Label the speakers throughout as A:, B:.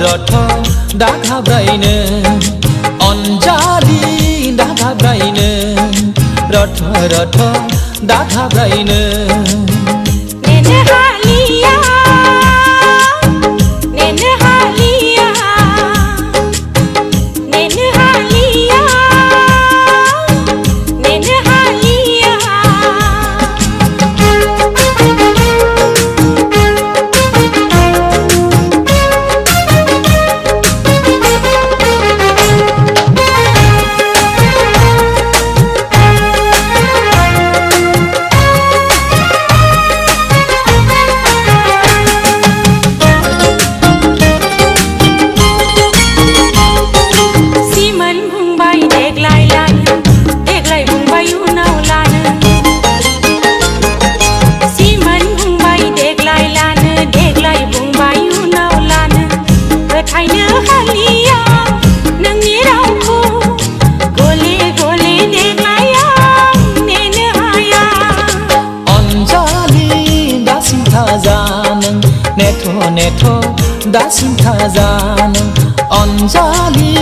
A: रथ दा घाब्रायनो अनजालि दा घाब्रायनो रथ रथ दा घाब्रायनो नेथो दासिम थाजानो अनजालि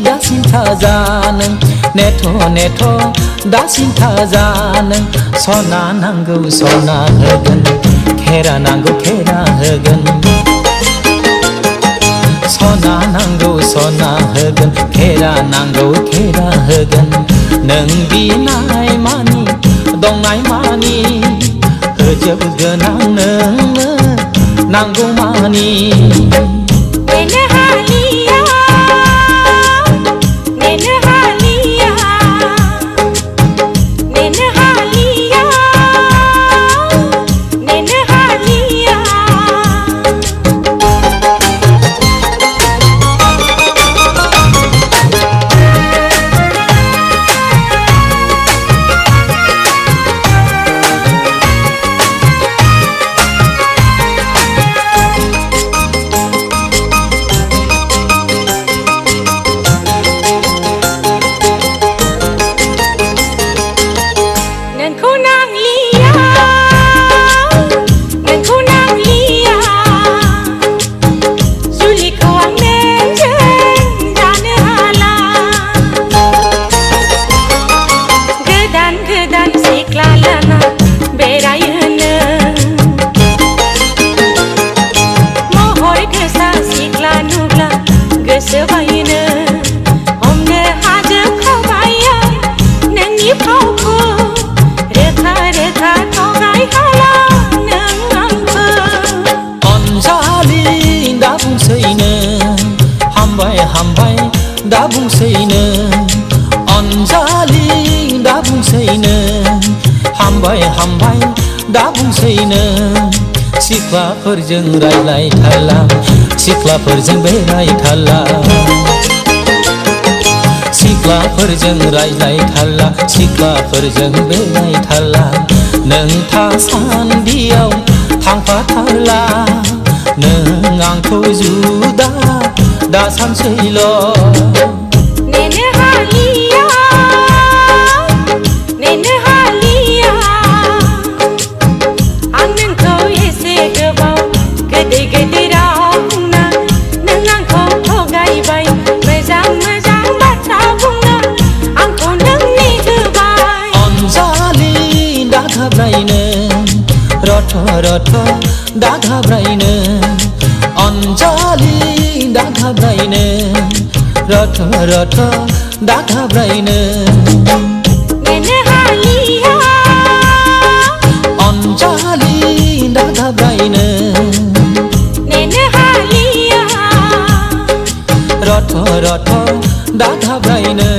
A: दासिम थाजानो नेथो दासिम थाजानो सना नांगौ सना होगोन खेरा नांगौ खेरा होगोन सना नांगौ सना होगोन खेरा नांगौ खेरा होगोन नों बिनाय मानि दंनाय मानि होजोबगोन आं नोंनो नांगौ मानि हामबाय दा बुंसैनो अनजालि दा बुंसैनो हामबाय दा बुंसैनो सिख्लाफोरजों रायलायथारला सिख्लाफोरजों बेरायथारला सिख्लाफोरजों रायलायथारला सिख्लाफोरजों बेरायथारला नों थासान्दियाव थांफाथारला नों आंखौ जुदा दा सानसैल'
B: आं नोंखौ एसे गोबाव गोदै गोदै राव बुंना नों आंखौ थगायबाय मोजां मोजां बाथ्रा बुंना आंखौ नों नेहोबाय
A: अनजालि दा घाब्रायनो रथ रथ दा घाब्रायनो अनजालि दा घाब्रायनो रथ रथ दा घाब्रायनो अनजालि दा घाब्रायनो रथ रथ दा घाब्रायनो